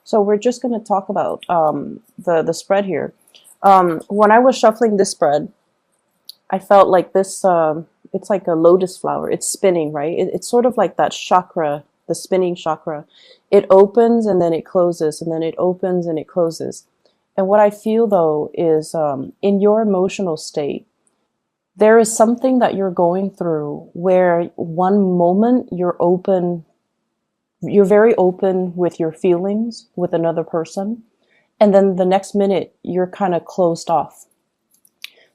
So we're just going to talk about the spread here. When I was shuffling this spread, I felt like this, it's like a lotus flower. It's spinning, right? It's sort of like that chakra, the spinning chakra. It opens and then it closes, and then it opens and it closes. And what I feel though is in your emotional state, there is something that you're going through where one moment you're open, you're very open with your feelings with another person. And then the next minute you're kind of closed off.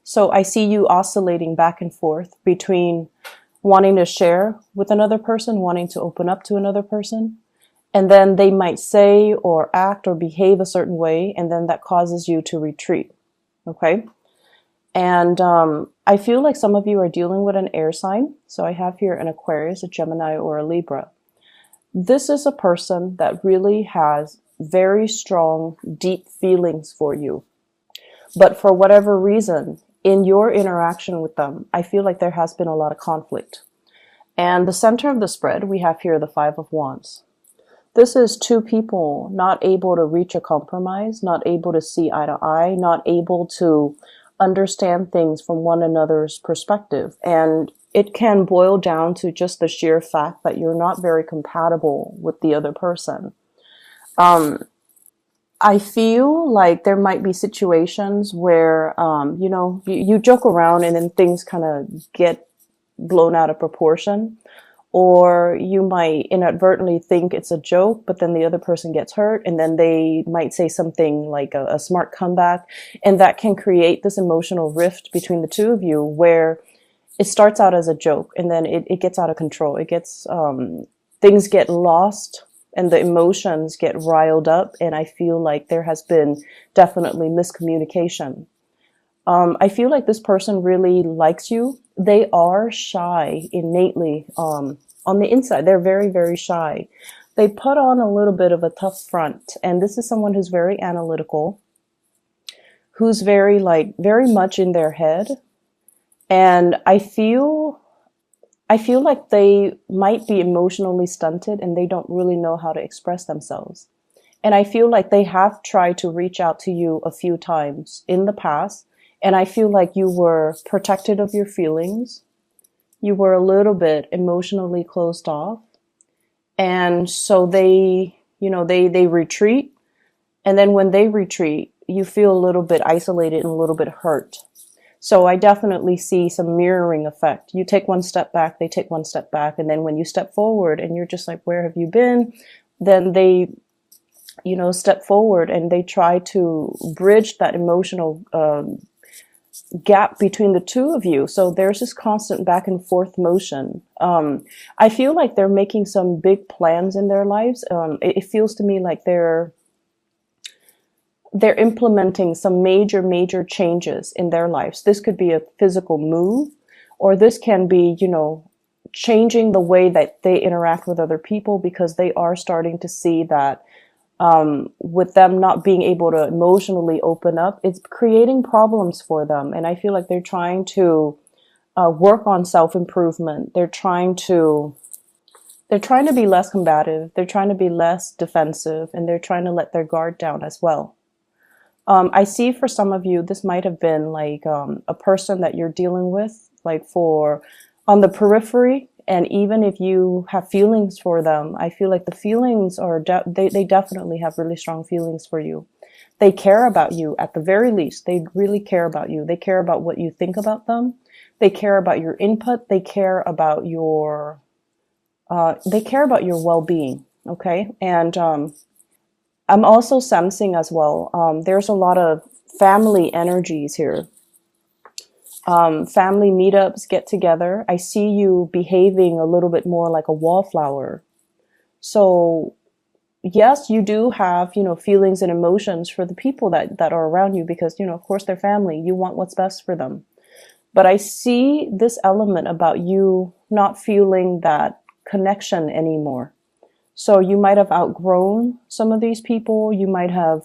So I see you oscillating back and forth between wanting to share with another person, wanting to open up to another person. And then they might say or act or behave a certain way. And then that causes you to retreat. Okay. And I feel like some of you are dealing with an air sign. So I have here an Aquarius, a Gemini, or a Libra. This is a person that really has very strong, deep feelings for you. But for whatever reason, in your interaction with them, I feel like there has been a lot of conflict. And the center of the spread, we have here the Five of Wands. This is two people not able to reach a compromise, not able to see eye to eye, not able to understand things from one another's perspective. And it can boil down to just the sheer fact that you're not very compatible with the other person. I feel like there might be situations where, you joke around and then things kind of get blown out of proportion. Or you might inadvertently think it's a joke, but then the other person gets hurt, and then they might say something like a smart comeback. And that can create this emotional rift between the two of you where it starts out as a joke and then it gets out of control. It gets, things get lost and the emotions get riled up. And I feel like there has been definitely miscommunication. I feel like this person really likes you. They are shy innately. On the inside, they're very, very shy. They put on a little bit of a tough front. And this is someone who's very analytical, who's very much in their head. And I feel like they might be emotionally stunted and they don't really know how to express themselves. And I feel like they have tried to reach out to you a few times in the past. And I feel like you were protected of your feelings. You were a little bit emotionally closed off. And so they retreat. And then when they retreat, you feel a little bit isolated and a little bit hurt. So I definitely see some mirroring effect. You take one step back, they take one step back. And then when you step forward and you're just like, where have you been? Then they, step forward and they try to bridge that emotional, gap between the two of you. So there's this constant back and forth motion. I feel like they're making some big plans in their lives. It feels to me like they're implementing some major changes in their lives. This could be a physical move, or this can be, changing the way that they interact with other people, because they are starting to see that with them not being able to emotionally open up, it's creating problems for them. And I feel like they're trying to work on self-improvement. They're trying to be less combative. They're trying to be less defensive, and they're trying to let their guard down as well. I see for some of you, this might have been like a person that you're dealing with, like on the periphery. And even if you have feelings for them, I feel like the feelings are, they definitely have really strong feelings for you. They care about you at the very least. They really care about you. They care about what you think about them. They care about your input. They care about your well-being. Okay. And, I'm also sensing as well, there's a lot of family energies here. Family meetups, get together. I see you behaving a little bit more like a wallflower. So yes, you do have, feelings and emotions for the people that are around you, because, of course they're family. You want what's best for them. But I see this element about you not feeling that connection anymore. So you might have outgrown some of these people. You might have,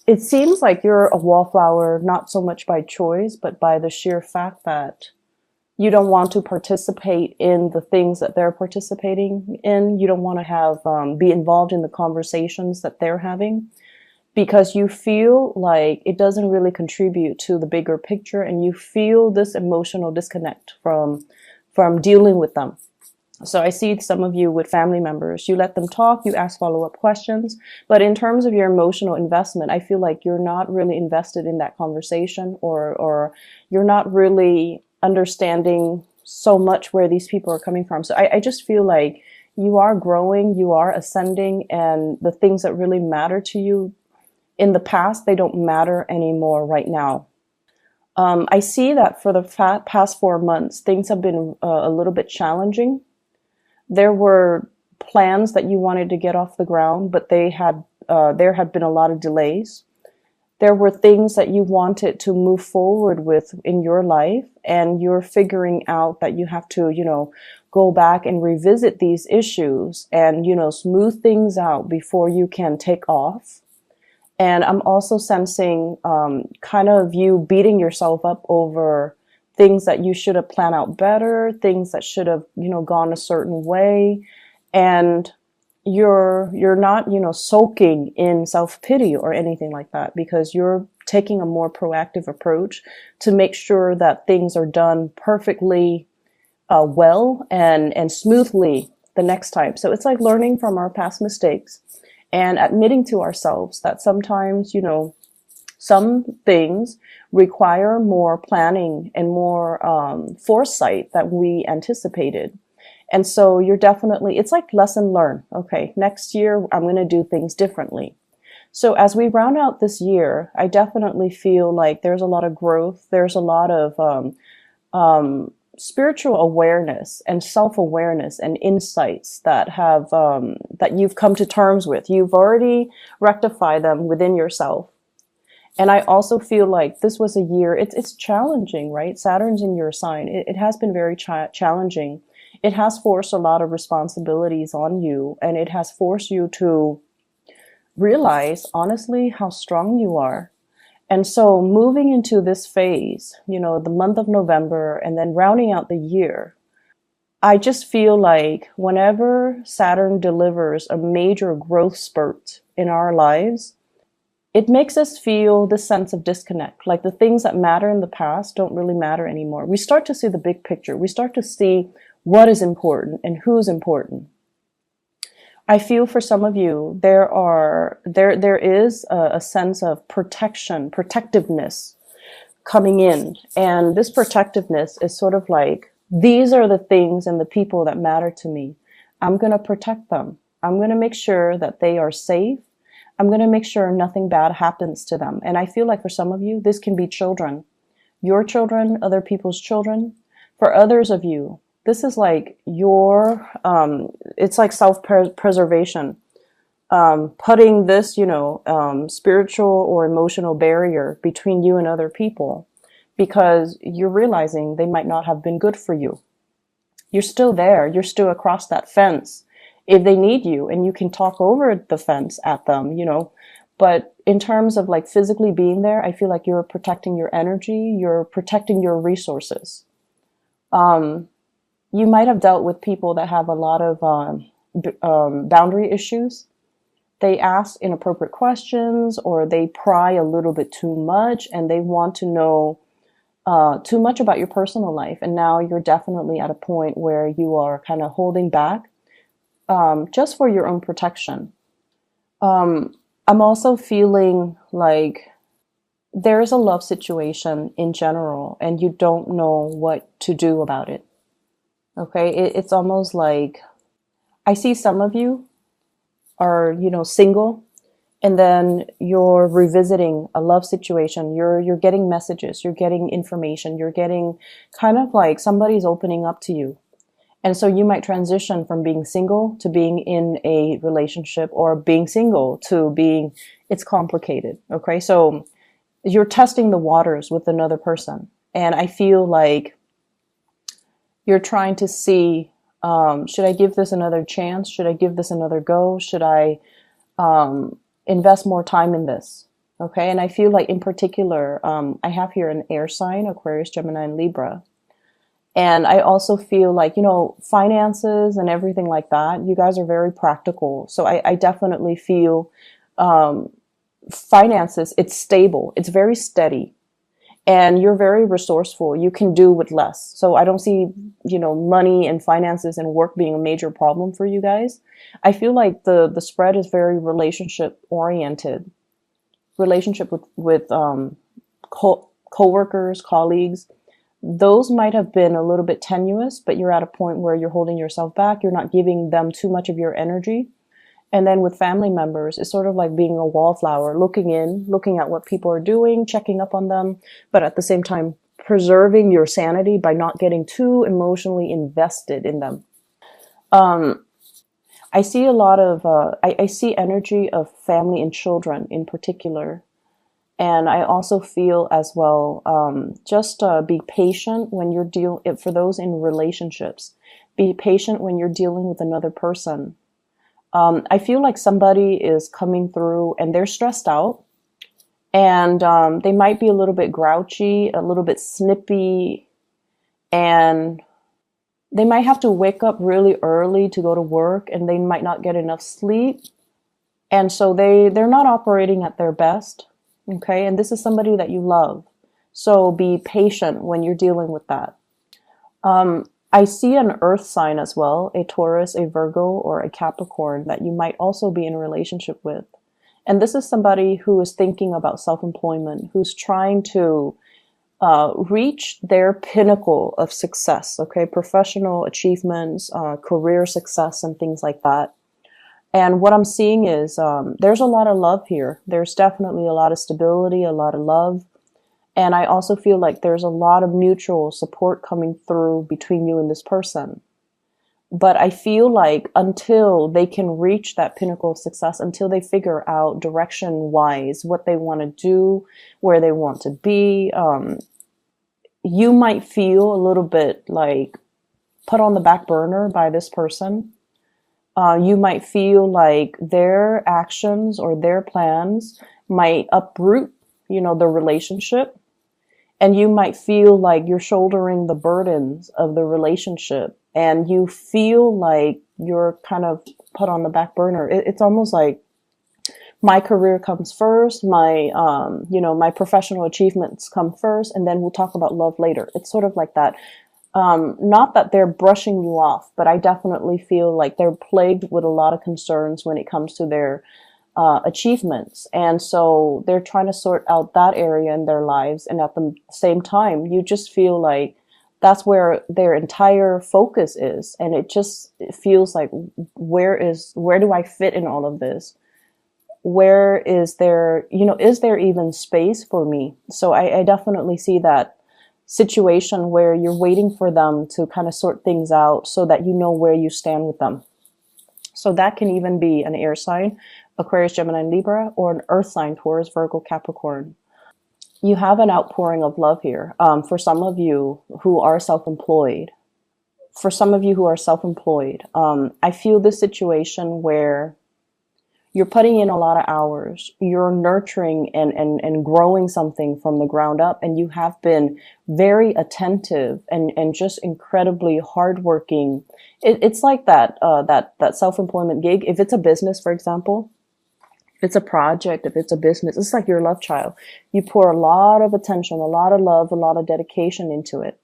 it seems like you're a wallflower, not so much by choice, but by the sheer fact that You don't want to participate in the things that they're participating in. You don't want to have be involved in the conversations that they're having, because you feel like it doesn't really contribute to the bigger picture, and you feel this emotional disconnect from dealing with them. So I see some of you with family members, you let them talk, you ask follow-up questions, but in terms of your emotional investment, I feel like you're not really invested in that conversation, or you're not really understanding so much where these people are coming from. So I just feel like you are growing, you are ascending, and the things that really matter to you in the past, they don't matter anymore right now. I see that for the past 4 months, things have been a little bit challenging. There were plans that you wanted to get off the ground, but there had been a lot of delays. There were things that you wanted to move forward with in your life, and you're figuring out that you have to, go back and revisit these issues and, smooth things out before you can take off. And I'm also sensing kind of you beating yourself up over things that you should have planned out better, things that should have, gone a certain way. And you're not, soaking in self-pity or anything like that, because you're taking a more proactive approach to make sure that things are done perfectly well and smoothly the next time. So it's like learning from our past mistakes and admitting to ourselves that sometimes, some things require more planning and more foresight than we anticipated. And so you're definitely, it's like lesson learned. Okay, next year I'm going to do things differently. So as we round out this year, I definitely feel like there's a lot of growth. There's a lot of spiritual awareness and self-awareness and insights that have that you've come to terms with. You've already rectified them within yourself. And I also feel like this was a year, it's challenging, right? Saturn's in your sign. It has been very challenging. It has forced a lot of responsibilities on you, and it has forced you to realize, honestly, how strong you are. And so moving into this phase, the month of November and then rounding out the year, I just feel like whenever Saturn delivers a major growth spurt in our lives, it makes us feel this sense of disconnect. Like the things that matter in the past don't really matter anymore. We start to see the big picture. We start to see what is important and who's important. I feel for some of you, there is a sense of protectiveness coming in. And this protectiveness is sort of like, these are the things and the people that matter to me. I'm going to protect them. I'm going to make sure that they are safe. I'm going to make sure nothing bad happens to them. And I feel like for some of you, this can be children, your children, other people's children. For others of you, this is like it's like self-preservation, putting this, spiritual or emotional barrier between you and other people, because you're realizing they might not have been good for you. You're still there. You're still across that fence if they need you, and you can talk over the fence at them, But in terms of like physically being there, I feel like you're protecting your energy. You're protecting your resources. You might have dealt with people that have a lot of boundary issues. They ask inappropriate questions, or they pry a little bit too much, and they want to know too much about your personal life. And now you're definitely at a point where you are kind of holding back just for your own protection. I'm also feeling like there's a love situation in general, and you don't know what to do about it. Okay, it's almost like I see some of you are, single, and then you're revisiting a love situation. You're getting messages, you're getting information, you're getting kind of like somebody's opening up to you. And so you might transition from being single to being in a relationship, or being single to being, it's complicated. Okay, so you're testing the waters with another person. And I feel like you're trying to see, should I give this another chance? Should I give this another go? Should I invest more time in this? Okay, and I feel like in particular, I have here an air sign, Aquarius, Gemini, and Libra. And I also feel like, you know, finances and everything like that, you guys are very practical. So I definitely feel um, finances, it's stable, it's very steady, and you're very resourceful. You can do with less. So I don't see, you know, money and finances and work being a major problem for you guys. I feel like the spread is very relationship oriented, relationship with coworkers, colleagues. Those might have been a little bit tenuous, but you're at a point where you're holding yourself back. You're not giving them too much of your energy. And then with family members, it's sort of like being a wallflower, looking in, looking at what people are doing, checking up on them, but at the same time, preserving your sanity by not getting too emotionally invested in them. Um, I see a lot of, I see energy of family and children in particular. And I also feel as well, just be patient when you're for those in relationships, be patient when you're dealing with another person. I feel like somebody is coming through and they're stressed out, and they might be a little bit grouchy, a little bit snippy, and they might have to wake up really early to go to work, and they might not get enough sleep. And so they're not operating at their best. Okay. And this is somebody that you love. So be patient when you're dealing with that. I see an earth sign as well, a Taurus, a Virgo, or a Capricorn that you might also be in a relationship with. And this is somebody who is thinking about self-employment, who's trying to reach their pinnacle of success, okay, professional achievements, career success, and things like that. And what I'm seeing is there's a lot of love here. There's definitely a lot of stability, a lot of love. And I also feel like there's a lot of mutual support coming through between you and this person. But I feel like until they can reach that pinnacle of success, until they figure out direction wise what they want to do, where they want to be, you might feel a little bit like put on the back burner by this person. You might feel like their actions or their plans might uproot, you know, the relationship. And you might feel like you're shouldering the burdens of the relationship, and you feel like you're kind of put on the back burner. It's almost like my career comes first, my professional achievements come first, and then we'll talk about love later. It's sort of like that. Not that they're brushing you off, but I definitely feel like they're plagued with a lot of concerns when it comes to their achievements. And so they're trying to sort out that area in their lives. And at the same time, you just feel like that's where their entire focus is. And it feels like, where do I fit in all of this? Where is there, is there even space for me? So I definitely see that situation where you're waiting for them to kind of sort things out so that you know where you stand with them. So that can even be an air sign, Aquarius, Gemini, Libra, or an earth sign, Taurus, Virgo, Capricorn. You have an outpouring of love here. For some of you who are self-employed, I feel this situation where you're putting in a lot of hours, you're nurturing and growing something from the ground up, and you have been very attentive and just incredibly hardworking. It's like that self-employment gig. If it's a business, for example, if it's a project, if it's a business, it's like your love child. You pour a lot of attention, a lot of love, a lot of dedication into it.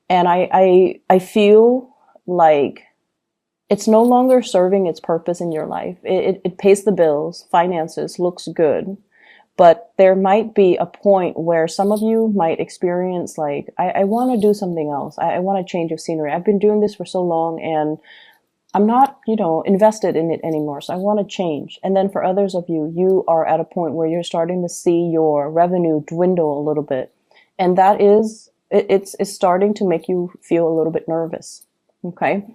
And I feel like it's no longer serving its purpose in your life. It pays the bills, finances, looks good. But there might be a point where some of you might experience like, I want to do something else. I want a change of scenery. I've been doing this for so long and I'm not, invested in it anymore. So I want to change. And then for others of you, you are at a point where you're starting to see your revenue dwindle a little bit. And that is, it's starting to make you feel a little bit nervous. Okay.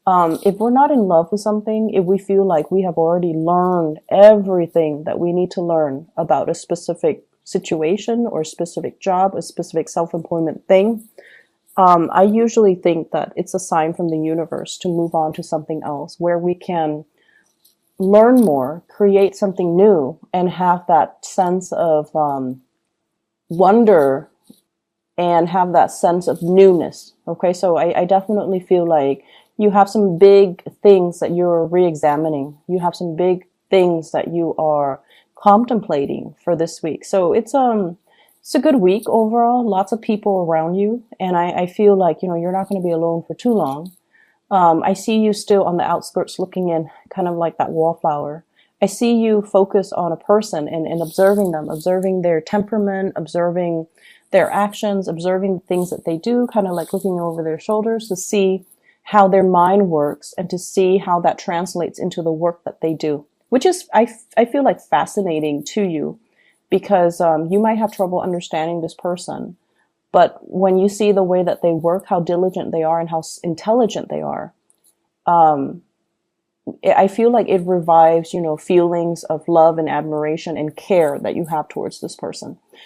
If we're not in love with something, if we feel like we have already learned everything that we need to learn about a specific situation or a specific job, a specific self-employment thing, I usually think that it's a sign from the universe to move on to something else where we can learn more, create something new, and have that sense of wonder and have that sense of newness. Okay, so I definitely feel like you have some big things that you're re-examining. You have some big things that you are contemplating for this week. So it's a good week overall. Lots of people around you, and I feel like, you know, you're not going to be alone for too long. I see you still on the outskirts looking in, kind of like that wallflower. I see you focus on a person and observing them, observing their temperament, observing their actions, observing the things that they do, kind of like looking over their shoulders to see how their mind works and to see how that translates into the work that they do, which is, I feel like, fascinating to you, because you might have trouble understanding this person. But when you see the way that they work, how diligent they are and how intelligent they are, I feel like it revives, you know, feelings of love and admiration and care that you have towards this person.